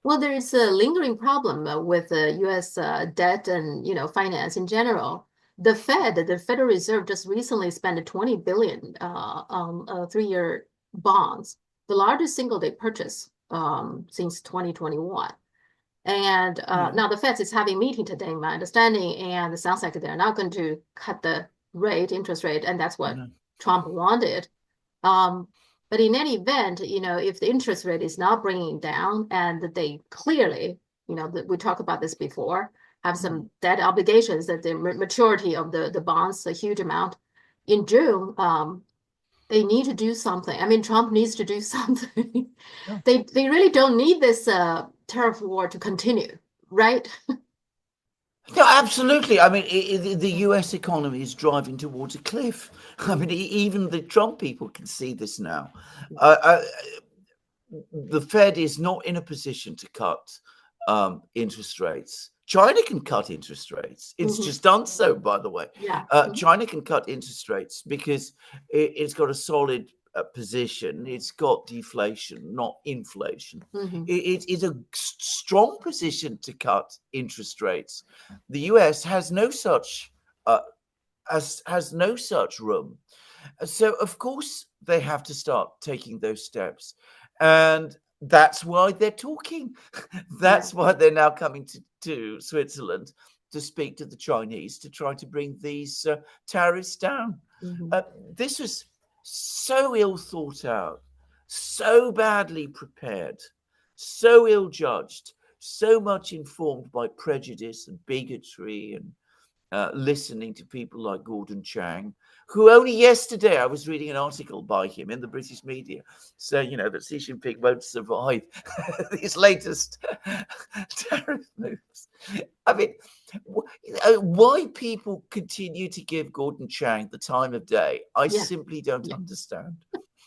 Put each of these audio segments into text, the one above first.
Well, there is a lingering problem with U.S. Debt and finance in general. The Federal Reserve, just recently spent 20 billion on 3-year bonds, the largest single-day purchase since 2021. And Yeah. now the Fed is having a meeting today, my understanding, and it sounds like they're not going to cut the interest rate, and that's what No. Trump wanted. Um, but in any event, if the interest rate is not bringing down, and they clearly, we talked about this before, have Mm. some debt obligations that the maturity of the bonds, a huge amount in June, they need to do something. I mean, Trump needs to do something. Yeah. They really don't need this tariff war to continue, right? No, absolutely. I mean, the US economy is driving towards a cliff. I mean, even the Trump people can see this now. Uh, the Fed is not in a position to cut interest rates. China can cut interest rates. It's Hmm. just done so, by the way. Yeah. China can cut interest rates because it's got a solid position. It's got deflation, not inflation. Hmm. It's a strong position to cut interest rates. The US has no such has no such room. So of course they have to start taking those steps, and that's why they're talking. Yeah. That's why they're now coming to Switzerland to speak to the Chinese to try to bring these tariffs down. Hmm. Uh, this was so ill thought out, so badly prepared, so ill judged, so much informed by prejudice and bigotry and listening to people like Gordon Chang, who only yesterday I was reading an article by him in the British media saying, that Xi Jinping won't survive these latest tariff moves. I mean, why people continue to give Gordon Chang the time of day, I Yeah. simply don't Yeah. understand.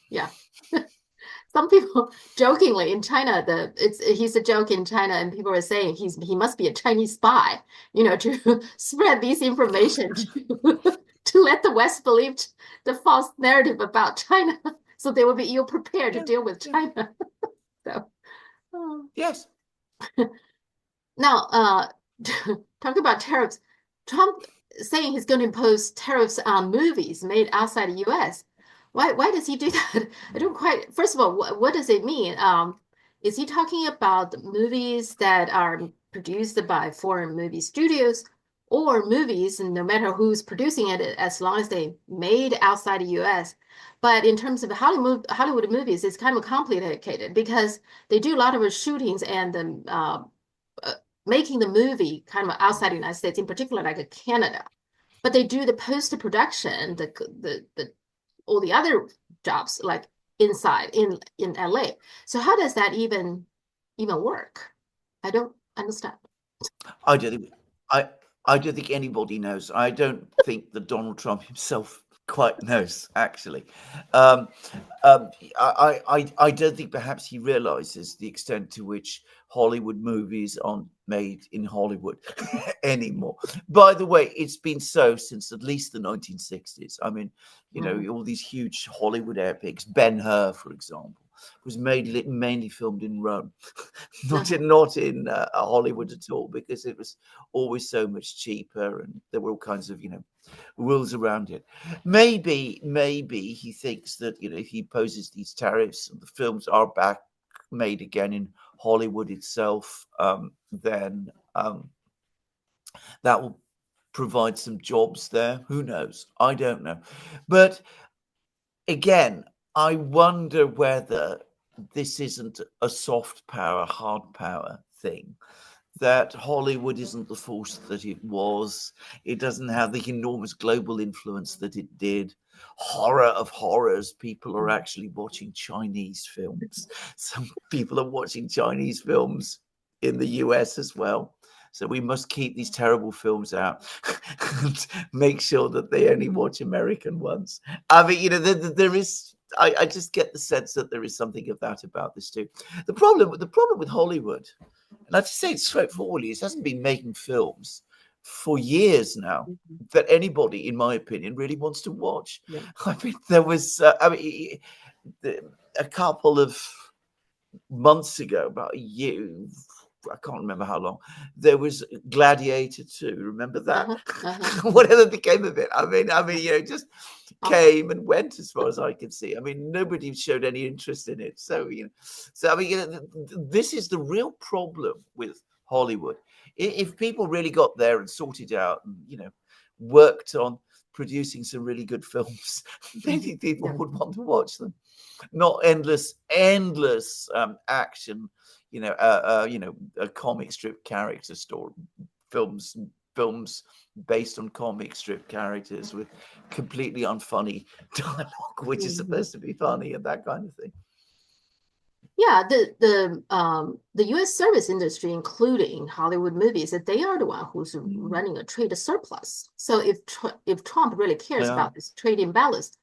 Yeah. Some people jokingly in China, he's a joke in China, and people are saying he must be a Chinese spy, to spread this information to let the West believe the false narrative about China, so they will be ill prepared to Yeah, deal with yeah, China. So oh. yes. Now, talk about tariffs. Trump saying he's going to impose tariffs on movies made outside the U.S. Why does he do that? I don't quite. First of all, what does it mean? Is he talking about movies that are produced by foreign movie studios, or movies, and no matter who's producing it, as long as they made outside the U.S.? But in terms of Hollywood movies, it's kind of complicated because they do a lot of shootings and uh, making the movie kind of outside the United States, in particular like Canada. But they do the post production, the all the other jobs like inside in LA. So how does that even work? I don't understand. I don't think I I don't think anybody knows. I don't think that Donald Trump himself quite knows, actually. Um, I don't think perhaps he realizes the extent to which Hollywood movies aren't made in Hollywood anymore. By the way, it's been so since at least the 1960s. I mean, Mhm. all these huge Hollywood epics. Ben-Hur, for example, was mainly filmed in Rome, Uh-huh. not in Hollywood at all, because it was always so much cheaper, and there were all kinds of rules around it. Maybe he thinks that if he imposes these tariffs and the films are back made again in Hollywood itself, then that will provide some jobs there. Who knows? I don't know. But again, I wonder whether this isn't a soft power, hard power thing. That Hollywood isn't the force that it was. It doesn't have the enormous global influence that it did. Horror of horrors, people are actually watching Chinese films. Some people are watching Chinese films in the US as well. So we must keep these terrible films out and make sure that they only watch American ones. I mean, there is. I just get the sense that there is something of that about this too. The problem with Hollywood, and I'd say it's straightforwardly, it hasn't been making films for years now Mhm. that anybody, in my opinion, really wants to watch. Yeah. I mean, there was, a couple of months ago, about a year, I can't remember how long, there was Gladiator 2. Remember that? Uh-huh. Uh-huh. Whatever became of it. Just Uh-huh. came and went as far as I could see. I mean, nobody showed any interest in it. This is the real problem with Hollywood. If people really got there and sorted out and, worked on producing some really good films, maybe people Yeah. would want to watch them. Not endless action, a comic strip character story films films based on comic strip characters with completely unfunny dialogue, which is Mhm. supposed to be funny and that kind of thing. Yeah, the U.S. service industry, including Hollywood movies, that they are the one who's running a trade surplus. So if Trump really cares Yeah. about this trade imbalance,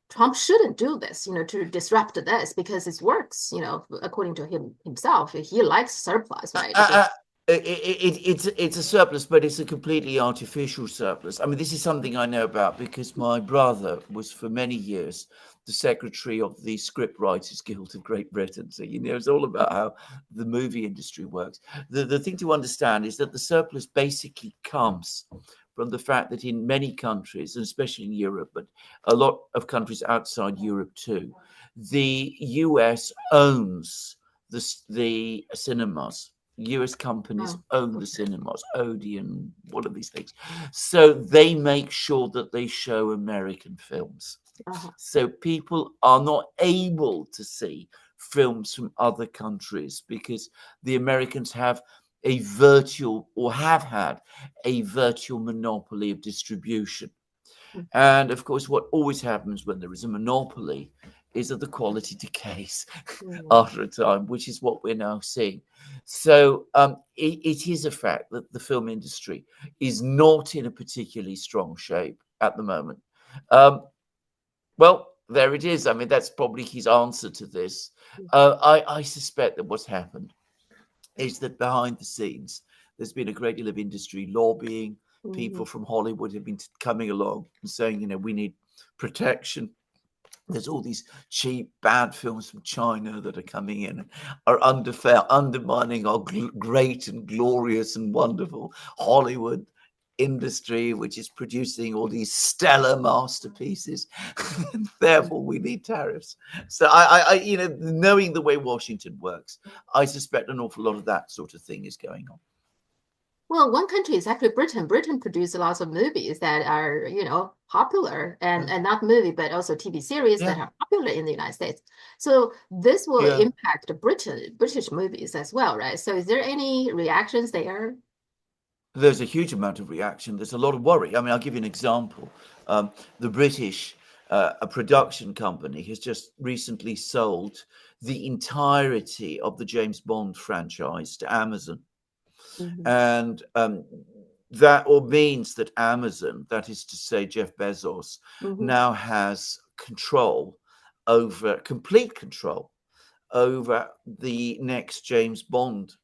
Trump shouldn't do this, to disrupt this because it works, according to himself. He likes surplus, right? Because It's a surplus, but it's a completely artificial surplus. I mean, this is something I know about because my brother was for many years the secretary of the Scriptwriters Guild of Great Britain. So it's all about how the movie industry works. The thing to understand is that the surplus basically comes from the fact that in many countries, and especially in Europe, but a lot of countries outside Europe too, the US owns the cinemas. US companies oh, own the okay. cinemas, Odeon, all of these things. So they make sure that they show American films. Uh-huh. So people are not able to see films from other countries because the Americans have a virtual or have had a virtual monopoly of distribution. And of course, what always happens when there is a monopoly is that the quality decays Mhm. after a time, which is what we're now seeing. So it is a fact that the film industry is not in a particularly strong shape at the moment. Um, well, there it is. I mean, that's probably his answer to this. I suspect that what's happened is that behind the scenes, there's been a great deal of industry lobbying. People Mhm. from Hollywood have been coming along and saying, we need protection. There's all these cheap, bad films from China that are coming in and are undermining our great and glorious and wonderful Hollywood industry, which is producing all these stellar masterpieces. And therefore, we need tariffs. So knowing the way Washington works, I suspect an awful lot of that sort of thing is going on. Well, one country is actually Britain. Britain produces lots of movies that are, popular Yeah, and not movie, but also TV series that yeah, are popular in the United States. So this will yeah. impact British movies as well, right? So is there any reactions there? There's a huge amount of reaction. There's a lot of worry. I mean, I'll give you an example. The British, a production company, has just recently sold the entirety of the James Bond franchise to Amazon. Mhm. And that all means that Amazon, that is to say, Jeff Bezos, Mhm. now has complete control over the next James Bond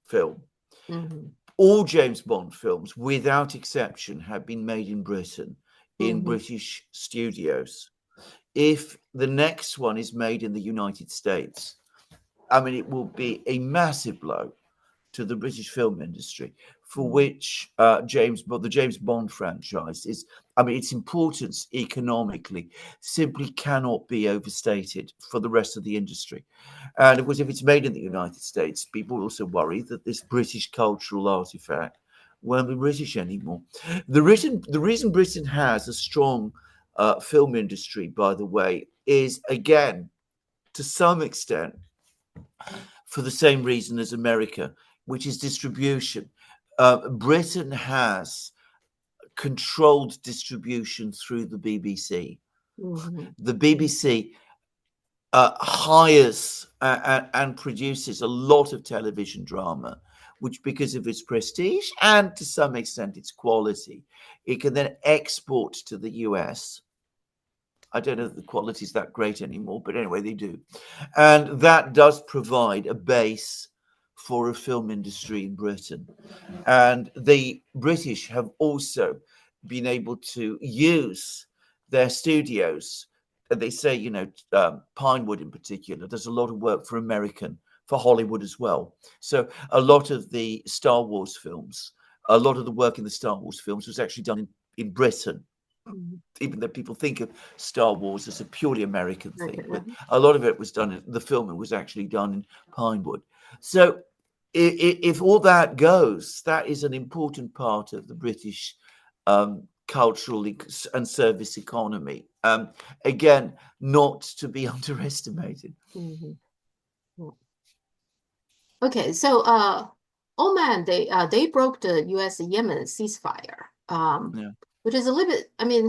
film. Mhm. All James Bond films, without exception, have been made in Britain in Mhm. British studios. If the next one is made in the United States, I mean, it will be a massive blow to the British film industry, for Mhm. which the James Bond franchise is. I mean, its importance economically simply cannot be overstated for the rest of the industry. And of course, if it's made in the United States, people also worry that this British cultural artifact won't be British anymore. The reason Britain has a strong film industry, by the way, is again to some extent for the same reason as America, which is distribution. Britain has controlled distribution through the BBC. Mhm. The BBC hires and produces a lot of television drama, which, because of its prestige and to some extent its quality, it can then export to the US. I don't know if the quality is that great anymore, but anyway, they do. And that does provide a base for a film industry in Britain. And the British have also been able to use their studios. They say, Pinewood in particular, does a lot of work for American for Hollywood as well. So a lot of the Star Wars films, a lot of the work in the Star Wars films was actually done in Britain, Mhm. even though people think of Star Wars as a purely American Okay. thing, but a lot of it was done, the filming was actually done in Pinewood. So if all that goes, that is an important part of the British cultural and service economy. Again, not to be underestimated. Mhm. Okay, so Oman they broke the US-Yemen ceasefire, Yeah. which is a little bit, I mean,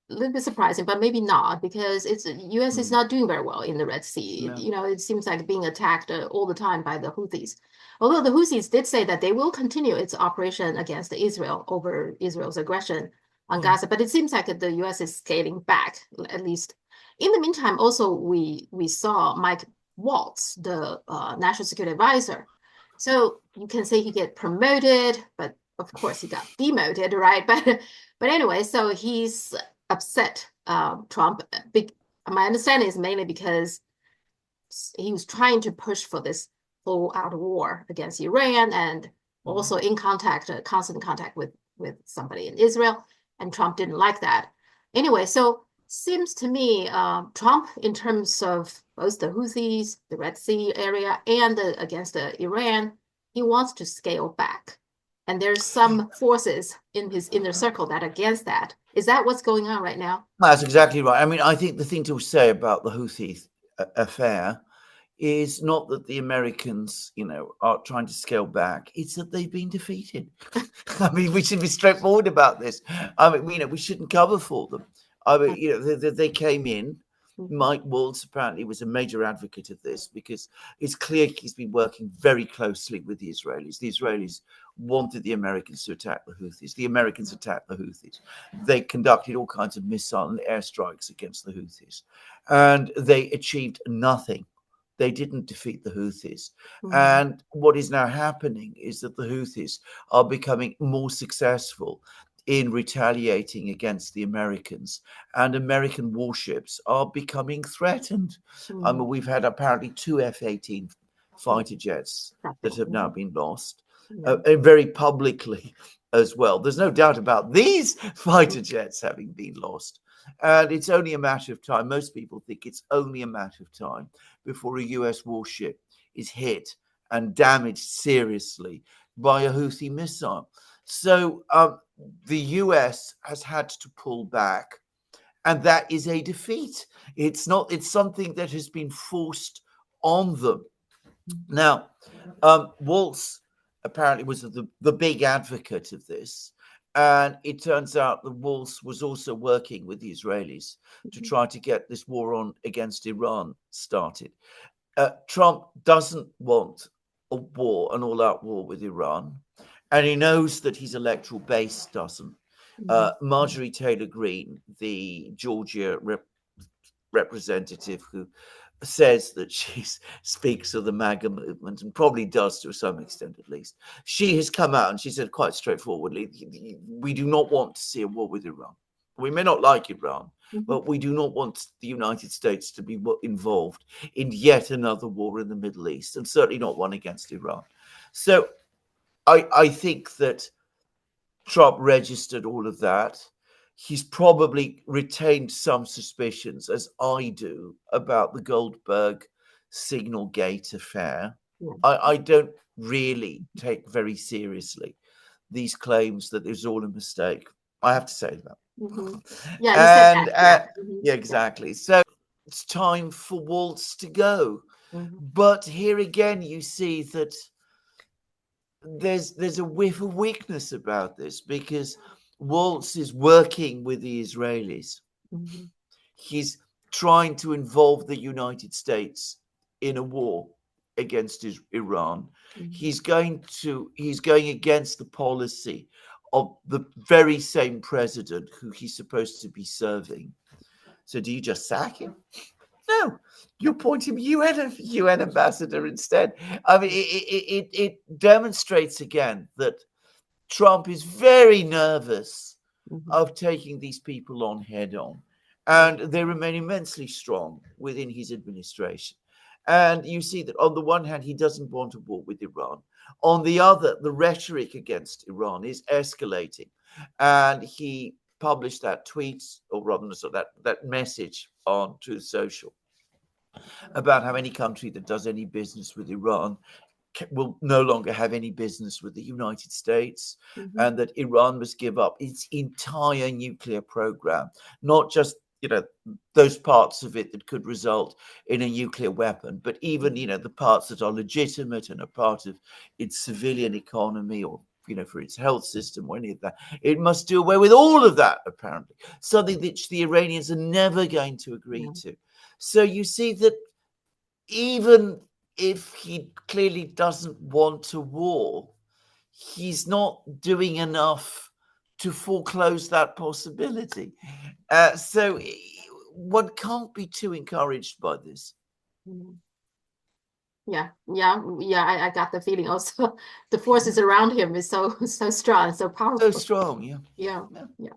a little bit surprising, but maybe not because it's US is Mm. not doing very well in the Red Sea. No. You know, it seems like being attacked all the time by the Houthis. Although the Houthis did say that they will continue its operation against Israel over Israel's aggression on Mm. Gaza, but it seems like the US is scaling back at least. In the meantime, also we saw Mike Waltz, the national security advisor. So you can say he get promoted, but of course he got demoted, right? But anyway, so he's upset Trump. My understanding is mainly because he was trying to push for this full-out war against Iran and Mm. also in contact, constant contact with somebody in Israel, and Trump didn't like that. Anyway, so seems to me Trump, in terms of both the Houthis, the Red Sea area, and against Iran, he wants to scale back. And there's some forces in his inner circle that are against that. Is that what's going on right now? That's exactly right. I mean, I think the thing to say about the Houthi affair is not that the Americans, are trying to scale back. It's that they've been defeated. I mean, we should be straightforward about this. I mean, we shouldn't cover for them. I mean, they came in. Mhm. Mike Waltz apparently was a major advocate of this because it's clear he's been working very closely with the Israelis. The Israelis wanted the Americans to attack the Houthis. The Americans attacked the Houthis. They conducted all kinds of missile and airstrikes against the Houthis, and they achieved nothing. They didn't defeat the Houthis. Mhm. And what is now happening is that the Houthis are becoming more successful in retaliating against the Americans, and American warships are becoming threatened. I Mhm. mean, we've had apparently two F-18 fighter jets that have now Mhm. been lost, Yeah. very publicly as well. There's no doubt about these fighter jets having been lost. And it's only a matter of time. Most people think it's only a matter of time before a US warship is hit and damaged seriously by a Houthi missile. So the US has had to pull back, and that is a defeat. It's something that has been forced on them. Now, Waltz apparently was the big advocate of this. And it turns out that Waltz was also working with the Israelis to Mhm. try to get this war on against Iran started. Trump doesn't want an all-out war with Iran, and he knows that his electoral base doesn't. Mhm. Marjorie Taylor Greene, the Georgia representative who says that she speaks of the MAGA movement and probably does to some extent at least. She has come out and she said quite straightforwardly, we do not want to see a war with Iran. We may not like Iran, Mhm. but we do not want the United States to be involved in yet another war in the Middle East, and certainly not one against Iran. So I think that Trump registered all of that. He's probably retained some suspicions, as I do, about the Goldberg Signal Gate affair. Yeah. I don't really take very seriously these claims that it was all a mistake. I have to say Mhm. that. Yeah, he said And that. Yeah. Mhm. yeah, Yeah. exactly. So it's time for Waltz to go. Mhm. But here again, you see that there's a whiff of weakness about this because Waltz is working with the Israelis. Mhm. He's trying to involve the United States in a war against Iran. Mhm. He's going against the policy of the very same president who he's supposed to be serving. So do you just sack him? No, you appoint him UN ambassador instead. I mean, it demonstrates again that Trump is very nervous Mhm. of taking these people on head on, and they remain immensely strong within his administration. And you see that on the one hand, he doesn't want a war with Iran. On the other, the rhetoric against Iran is escalating. And he published that tweet, or rather, so that message on Truth Social about how any country that does any business with Iran will no longer have any business with the United States, Mhm. and that Iran must give up its entire nuclear program, not just those parts of it that could result in a nuclear weapon, but even the parts that are legitimate and a part of its civilian economy, or for its health system, or any of that. It must do away with all of that, apparently, something that the Iranians are never going to agree Yeah. to. So you see that even if he clearly doesn't want a war, he's not doing enough to foreclose that possibility. So one can't be too encouraged by this. Mhm. Yeah, yeah, yeah. I got the feeling also the forces around him is so strong, so So powerful. strong, yeah. Yeah, Yeah. yeah.